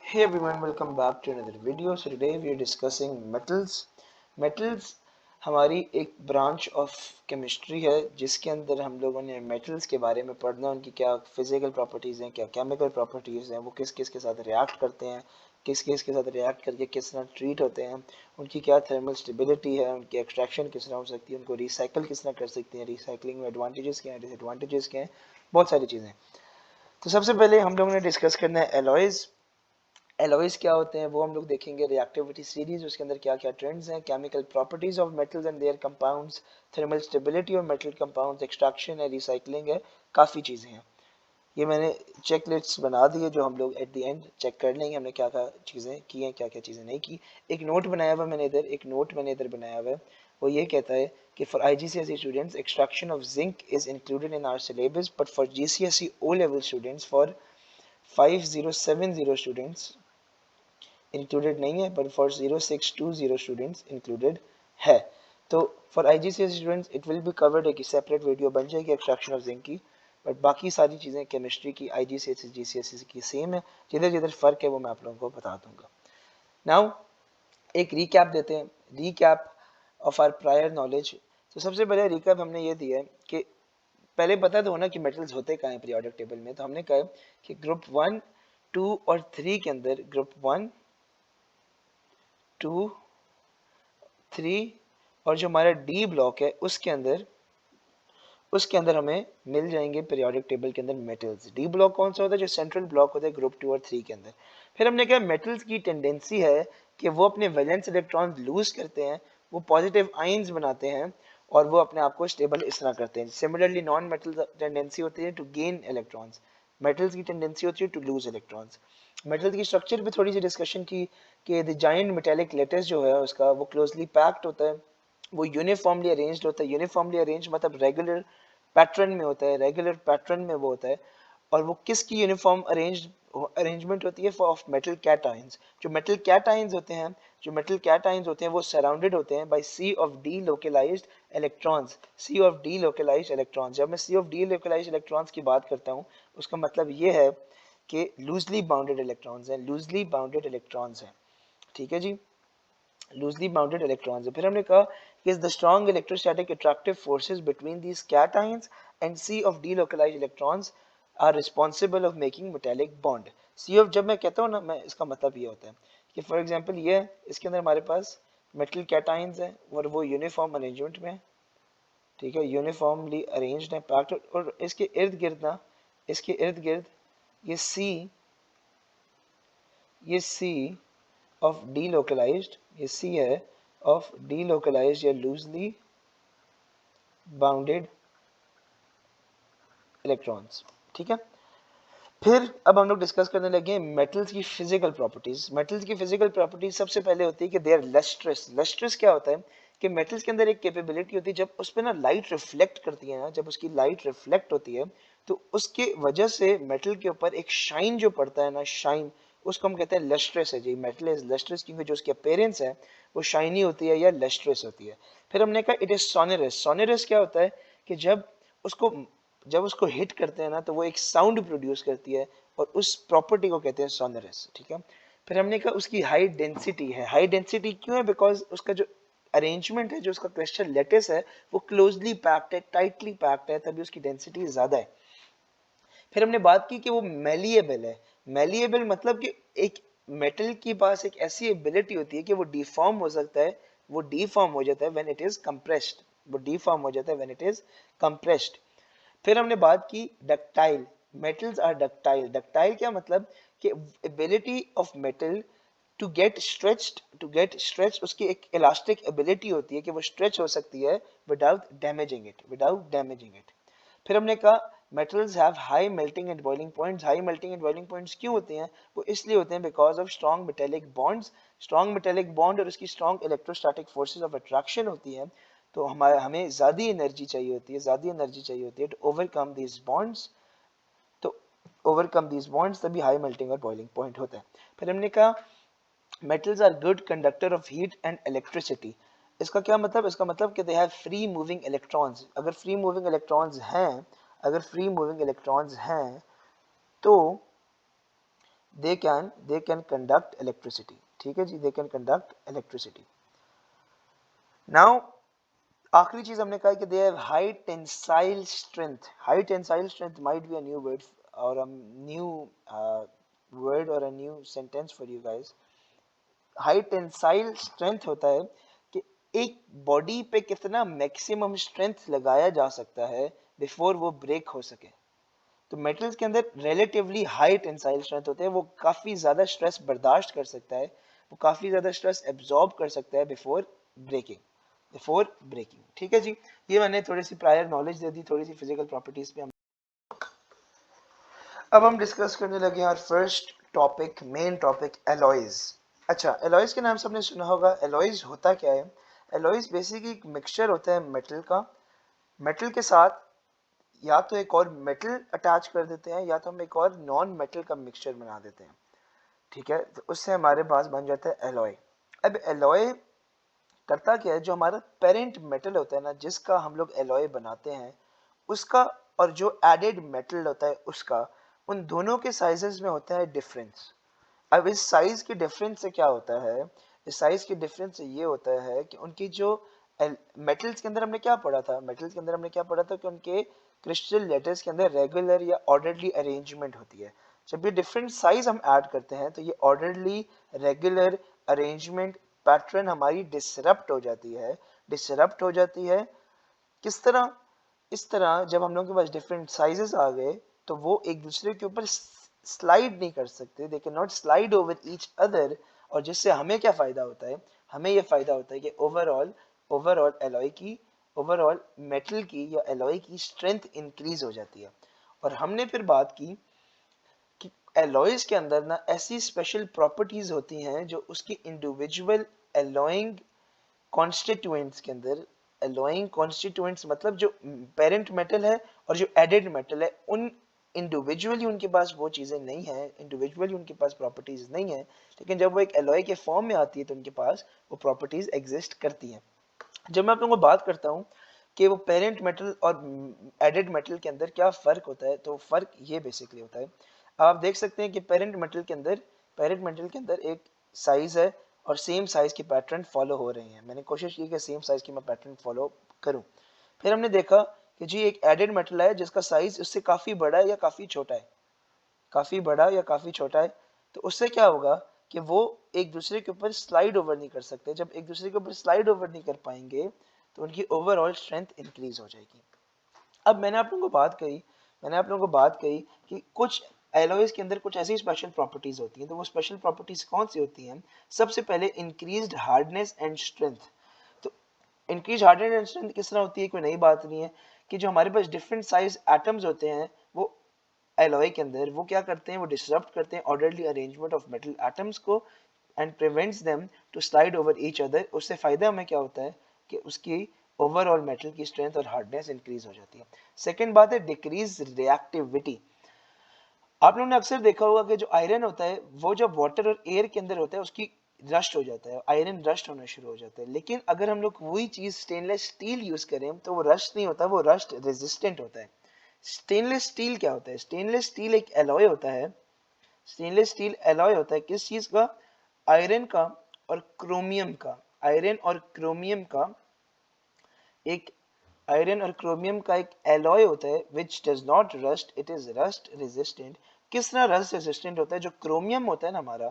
Hey everyone, welcome back to another video. So today we are discussing metals. Metals हमारी एक branch of chemistry है जिसके अंदर हम लोगों ने मेटल्स के बारे में पढ़ना, उनकी क्या फिजिकल प्रॉपर्टीज़ हैं, क्या केमिकल प्रॉपर्टीज़ हैं, वो किस किस के साथ रिएक्ट करते हैं, किस किस के साथ रिएक्ट करके किस तरह ट्रीट होते हैं, उनकी क्या थर्मल स्टेबिलिटी है, उनकी एक्सट्रैक्शन किस तरह हो सकती है, उनको रिसाइकिल किस तरह कर सकती हैं, रिसाइकलिंग में एडवांटेजेस क्या हैं, डिसएडवांटेजेस क्या हैं, बहुत सारी चीज़ें। तो सबसे पहले हम लोगों ने डिस्कस करना है एलॉयज़। एलॉयज क्या होते हैं वो हम लोग देखेंगे, रिएक्टिविटी सीरीज उसके अंदर क्या क्या ट्रेंड्स हैं, chemical properties of metals and there compounds, thermal stability of metal compounds, extraction है, रिसाइकलिंग है, काफ़ी चीज़ें हैं। ये मैंने चेक लिस्ट बना दी है जो हम लोग एट द एंड चेक कर लेंगे हमने क्या क्या चीज़ें की हैं, क्या क्या चीज़ें नहीं की। एक नोट बनाया हुआ मैंने इधर, एक नोट मैंने इधर बनाया हुआ है, वो ये कहता है कि for IGCSE students extraction of zinc is included in our syllabus, but for GCSE O level students, for 5070 students included नहीं है, पर फॉर 0620 स्टूडेंट्स इंक्लूडेड है। तो for IGCSE students it will be covered, एक सेपरेट वीडियो बन जाएगी extraction of zinc की, but बाकी सारी चीज़ें केमिस्ट्री की IGCSE GCSE की सेम है, जिधर जिधर फ़र्क है वो मैं आप लोगों को बता दूंगा। नाउ एक रीकैप देते हैं, recap of our prior knowledge. तो सबसे पहले रिकैप हमने ये दिया है कि पहले पता तो होना कि मेटल्स होते कहाँ हैं पीरियोडिक टेबल में। तो हमने कहा कि ग्रुप 1, 2 और 3 के अंदर, ग्रुप 1, 2, 3 और जो हमारा डी ब्लॉक है उसके अंदर हमें मिल जाएंगे पीरियोडिक टेबल के अंदर मेटल्स। डी ब्लॉक कौन सा होता है? जो सेंट्रल ब्लॉक होता है ग्रुप 2 और 3 के अंदर। फिर हमने कहा मेटल्स की टेंडेंसी है कि वो अपने वैलेंस इलेक्ट्रॉन लूज करते हैं, वो पॉजिटिव आयंस बनाते हैं और वो अपने आप को स्टेबल इस तरह करते हैं। सिमिलरली नॉन मेटल टेंडेंसी होती है टू गेन इलेक्ट्रॉन्स, मेटल्स की टेंडेंसी होती है टू लूज इलेक्ट्रॉन्स। मेटल्स की स्ट्रक्चर पे थोड़ी सी डिस्कशन की कि द जायंट मेटेलिक लेटिस जो है उसका वो क्लोजली पैक्ड होता है, वो यूनिफॉर्मली अरेंज्ड होता है। यूनिफॉर्मली अरेंज मतलब रेगुलर पैटर्न में होता है, रेगुलर पैटर्न में वो होता है। और वो किसकी यूनिफॉर्म अरेंजमेंट होती है? Of metal cations. जो मेटल कैटायंस होते हैं, वो सराउंडेड होते हैं by sea of delocalised electrons. Sea of delocalised electrons, जब मैं sea of delocalised electrons की बात करता हूँ उसका मतलब ये है कि लूजली बाउंडेड इलेक्ट्रॉन्स हैं, लूजली बाउंडेड इलेक्ट्रॉन्स हैं। ठीक है जी, loosely bounded electrons है। फिर हमने कहा कि the strong electrostatic attractive forces between these cations and sea of delocalized electrons are responsible of making metallic bond। sea of जब मैं कहता हूँ ना, मैं इसका मतलब ये होता है कि फॉर एग्जांपल ये इसके अंदर हमारे पास मेटल कैटाइंस हैं और वो यूनिफॉर्म अरेंजमेंट में, ठीक है, यूनिफॉर्मली अरेंज्ड है, पैक्ड। और इसके इर्द गिर्द ना, इसके इर्द गिर्द ये सी, ये सी ऑफ डीलोकलाइज्ड, ये सी है ऑफ डीलोकलाइज्ड या लूजली बाउंडेड इलेक्ट्रॉन्स। ठीक है, फिर अब हम लोग डिस्कस करने लगे मेटल्स की फिजिकल प्रॉपर्टीज। मेटल्स की फिजिकल प्रॉपर्टीज सबसे पहले होती है कि दे आर लस्ट्रस। लस्ट्रस क्या होता है कि मेटल्स के अंदर एक कैपेबिलिटी होती है, जब उस पर ना लाइट रिफ्लेक्ट करती है ना, जब उसकी लाइट रिफ्लेक्ट होती है तो उसके वजह से मेटल के ऊपर एक शाइन जो पड़ता है ना, शाइन, उसको हम कहते हैं लस्ट्रस है जी। मेटल इज लस्ट्रस क्योंकि जो उसकी अपीयरेंस है वो शाइनी होती है या लस्ट्रस होती है। फिर हमने कहा इट इज सोनरस। सोनरस क्या होता है कि उसको जब उसको हिट करते हैं ना तो वो एक साउंड प्रोड्यूस करती है और उस प्रॉपर्टी को कहते हैं सोनरस। ठीक है, फिर हमने कहा उसकी हाई डेंसिटी है। हाई डेंसिटी क्यों है? बिकॉज उसका जो अरेंजमेंट है, जो उसका क्रिस्टल लेटिस है वो क्लोजली पैक्ड है, टाइटली पैक्ड है, तभी उसकी डेंसिटी ज्यादा है। फिर हमने बात की कि वो मेलिएबल है। मेलिएबल मतलब कि एक मेटल के पास एक ऐसी एबिलिटी होती है कि वो डिफॉर्म हो सकता है, वो डिफॉर्म हो जाता है व्हेन इट इज कंप्रेस्ड, वो डिफॉर्म हो जाता है व्हेन इट इज कंप्रेस्ड। फिर हमने बात की ductile. Metals are ductile. Ductile क्या मतलब कि ability of metal to get stretched, उसकी एक इलास्टिक एबिलिटी होती है कि वो स्ट्रेच हो सकती है विदाउट डैमेजिंग इट। फिर हमने कहा metals have high melting and boiling points. High melting and boiling points क्यों होते हैं? वो इसलिए होते हैं because of strong metallic bonds. Strong metallic bond और उसकी strong electrostatic forces of attraction होती हैं, तो हमें ज़्यादा एनर्जी चाहिए होती है, ज़्यादा एनर्जी चाहिए होती है टू ओवरकम दीज बॉन्ड्स। तो ओवरकम दीज बॉन्ड्स तभी हाई मेल्टिंग और बॉइलिंग पॉइंट होता है। फिर हमने कहा metals are good conductor of heat and electricity. इसका क्या मतलब? इसका मतलब कि they have free moving electrons. अगर फ्री मूविंग इलेक्ट्रॉन्स हैं, अगर फ्री मूविंग इलेक्ट्रॉन्स हैं तो दे कैन कंडक्ट इलेक्ट्रिसिटी। ठीक है जी, they can conduct electricity. Now आखिरी चीज हमने कहा कि they have high tensile strength. High tensile strength might be a new word और a new word or a new sentence for you guys। High tensile strength होता है कि एक बॉडी पे कितना मैक्सिमम स्ट्रेंथ लगाया जा सकता है बिफोर वो ब्रेक हो सके। तो मेटल्स के अंदर रिलेटिवली हाई टेंसाइल स्ट्रेंथ होते हैं, वो काफी ज्यादा स्ट्रेस बर्दाश्त कर सकता है, वो काफी ज्यादा स्ट्रेस एब्जॉर्ब कर सकता है बिफोर ब्रेकिंग। ठीक है जी, ये मैंने थोड़ी सी प्रायर नॉलेज दे दी थोड़ी सी फिजिकल प्रॉपर्टीज पे। अब हम डिस्कस करने लगे और first topic, main topic, alloys. अच्छा, एलॉयज के नाम से आपने सुना होगा। एलॉयज होता क्या है? एलॉयज बेसिकली एक मिक्सचर होता है मेटल का। मेटल के साथ या तो एक और मेटल अटैच कर देते हैं या तो हम एक और नॉन मेटल का मिक्सचर बना देते हैं। ठीक है, तो उससे हमारे पास बन जाता है एलॉय। अब एलॉय करता क्या है? जो हमारा पेरेंट मेटल होता है ना, जिसका हम लोग एलॉय बनाते हैं, उसका और जो एडेड मेटल होता है उसका, उन दोनों के साइजेस में होता है डिफरेंस। अब इस साइज के डिफरेंस से क्या होता है? इस साइज के डिफरेंस से ये होता है कि उनकी जो मेटल्स के अंदर हमने क्या पढ़ा था? मेटल्स के अंदर हमने क्या पढ़ा था कि उनके क्रिस्टल लेटर्स के अंदर रेगुलर या ऑर्डरली अरेंजमेंट होती है। जब ये डिफरेंट साइज हम ऐड करते हैं तो ये ऑर्डरली रेगुलर अरेंजमेंट पैटर्न हमारी डिसरप्ट हो जाती है। डिसरप्ट हो जाती है किस तरह? इस तरह, जब हम लोगों के पास डिफरेंट साइजेस आ गए तो वो एक दूसरे के ऊपर स्लाइड नहीं कर सकते, they can not slide over each other. और जिससे हमें क्या फायदा होता है? हमें ये फायदा होता है कि ओवरऑल ओवरऑल एलॉय की, ओवरऑल मेटल की या एलॉय की स्ट्रेंथ इंक्रीज हो जाती है। और हमने फिर बात की कि एलॉयज के अंदर ना ऐसी स्पेशल प्रॉपर्टीज होती हैं जो उसकी इंडिविजुअल एलॉइंग कॉन्स्टिट्यूएंट्स के अंदर, एलॉइंग कॉन्स्टिट्यूएंट्स मतलब जो पेरेंट मेटल है और जो एडेड मेटल है, उन इंडिविजुअली उनके पास वो चीज़ें नहीं है, इंडिविजुअली उनके पास प्रॉपर्टीज नहीं है, लेकिन जब वो एक एलॉय के फॉर्म में आती है तो उनके पास वो प्रॉपर्टीज एग्जिस्ट करती हैं। जब मैं आप लोगों को बात करता हूँ कि वो पेरेंट मेटल और एडेड मेटल के अंदर क्या फ़र्क होता है, तो फ़र्क ये बेसिकली होता है। आप देख सकते हैं कि पेरेंट मेटल के अंदर एक साइज़ है और सेम साइज़ के पैटर्न फॉलो हो रहे हैं। मैंने कोशिश की कि सेम साइज़ की मैं पैटर्न फॉलो करूँ। फिर हमने देखा कि जी एक एडेड मेटल है जिसका साइज़ उससे काफ़ी बड़ा है या काफ़ी छोटा है, काफ़ी बड़ा या काफ़ी छोटा है। तो उससे क्या होगा कि वो एक दूसरे के ऊपर स्लाइड ओवर नहीं कर सकते। जब एक दूसरे के ऊपर स्लाइड ओवर नहीं कर पाएंगे तो उनकी ओवरऑल स्ट्रेंथ इंक्रीज हो जाएगी। अब मैंने आप लोगों को बात कही कि कुछ एलॉयज के अंदर कुछ ऐसी स्पेशल प्रॉपर्टीज होती हैं। तो वो स्पेशल प्रॉपर्टीज कौन सी होती हैं? सबसे पहले इंक्रीज्ड हार्डनेस एंड स्ट्रेंथ। तो इंक्रीज हार्डनेस एंड स्ट्रेंथ किस तरह होती है? कोई नई बात नहीं है कि जो हमारे पास डिफरेंट साइज एटम्स होते हैं वो एलॉय के अंदर वो क्या करते हैं? वो डिसरप्ट करते हैं orderly arrangement of metal atoms को and prevents them to slide over each other. उससे फायदा हमें क्या होता है कि उसकी ओवरऑल मेटल की स्ट्रेंथ और हार्डनेस इंक्रीज हो जाती है। सेकंड बात है डिक्रीज रिएक्टिविटी। आप लोगों ने अक्सर देखा होगा कि जो आयरन होता है वो जब वाटर और एयर के अंदर होता है उसकी रस्ट हो जाता है, आयरन रस्ट होना शुरू हो जाता है। लेकिन अगर हम लोग वही चीज स्टेनलेस स्टील यूज करें तो वो रस्ट नहीं होता, वो रस्ट रेजिस्टेंट होता है। स्टेनलेस स्टील क्या होता है? स्टेनलेस स्टील एक एलॉय होता है। स्टेनलेस स्टील एलॉय होता है किस चीज का? आयरन का और क्रोमियम का। आयरन और क्रोमियम का एक आयरन और क्रोमियम का एक एलॉय होता है which does not rust, it is rust resistant. किस तरह रस्ट रेजिस्टेंट होता है? जो क्रोमियम होता है ना, हमारा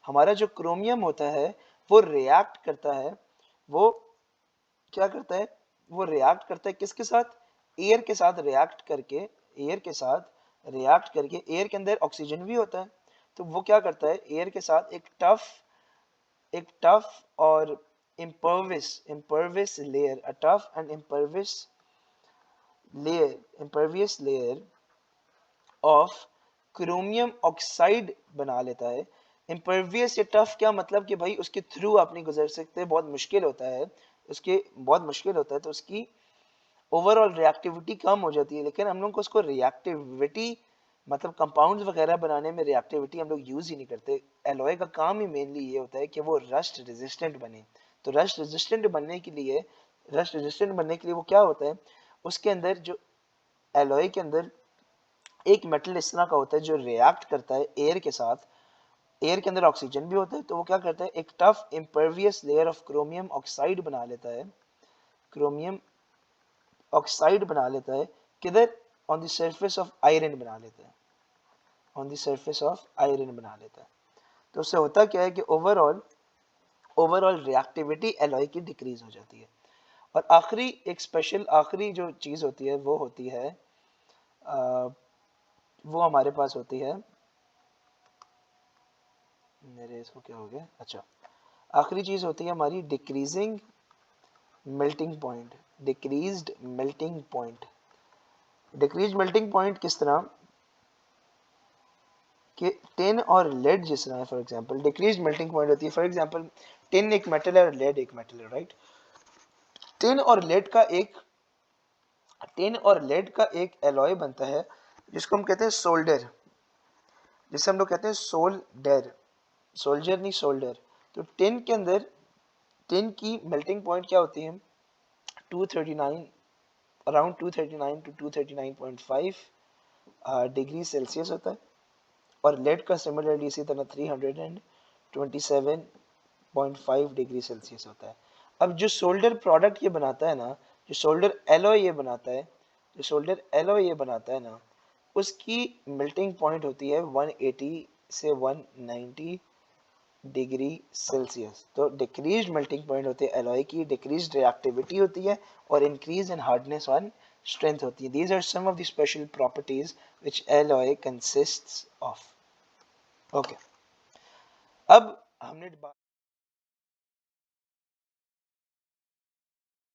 हमारा जो क्रोमियम होता है वो रिएक्ट करता है, वो क्या करता है? वो रिएक्ट करता है किसके साथ? एयर के साथ रिएक्ट करके, एयर के साथ रिएक्ट करके, एयर के अंदर ऑक्सीजन भी होता है, तो वो क्या करता है? एयर के साथ एक टफ और impervious layer, a tough and impervious layer of chromium oxide बना लेता है। impervious या tough क्या मतलब कि भाई उसके थ्रू आप नहीं गुजर सकते, बहुत मुश्किल होता है, उसके बहुत मुश्किल होता है, तो उसकी ओवरऑल रिएक्टिविटी कम हो जाती है। लेकिन हम लोग को उसको रिएक्टिविटी मतलब कंपाउंड्स वगैरह बनाने में रिएक्टिविटी हम लोग यूज ही नहीं करते। एलॉय का काम ही मेनली ये होता है कि वो रस्ट रेजिस्टेंट बने। तो रस्ट रेजिस्टेंट बनने के लिए वो क्या होता है? उसके अंदर जो एलॉय के अंदर एक मेटल इस तरह का होता है जो रिएक्ट करता है एयर के साथ, एयर के अंदर ऑक्सीजन भी होता है, तो वो क्या करता है, एक tough impervious layer of chromium oxide बना लेता है, क्रोमियम ऑक्साइड बना लेता है, किधर, on the surface of iron बना लेता है, on the surface of iron बना लेता है। तो उससे होता क्या है कि ओवरऑल रिएक्टिविटी एलॉय की डिक्रीज हो जाती है। और आखिरी एक स्पेशल आखिरी जो चीज़ होती है वो होती है वो हमारे पास होती है, मेरे इसको क्या हो गया, अच्छा, आखिरी चीज़ होती है हमारी decreasing melting point, decreased melting point. Decrease melting point किस तरह कि टिन और लेड जिस तरह है, for example decrease melting point होती है, फॉर एग्जांपल टिन एक मेटल है और लेड एक मेटल है, राइट। टिन और लेड का एक एलॉय बनता है जिसको हम कहते हैं सोल्डर, जिसे हम लोग कहते हैं सोल्डर, सोल्जर नहीं सोल्डर। तो टिन के अंदर टिन की मेल्टिंग पॉइंट क्या होती है, 239, अराउंड 239 टू 239.5 डिग्री सेल्सियस होता है। और लेड का सिमिलरली इसी तरह 327.5 डिग्री सेल्सियस होता है। अब जो सोल्डर प्रोडक्ट ये बनाता है ना, जो सोल्डर एलॉय ये बनाता है, जो सोल्डर एलॉय ये बनाता है ना, उसकी मेल्टिंग पॉइंट होती है 180 से 190 डिग्री सेल्सियस। तो डिक्रीज मेल्टिंग पॉइंट होती है एलॉय की, डिक्रीज रिएक्टिविटी होती है और इंक्रीज इन हार्डनेस और स्ट्रेंथ होती है। These are some of the special properties which alloy consists of. Okay, अब हमने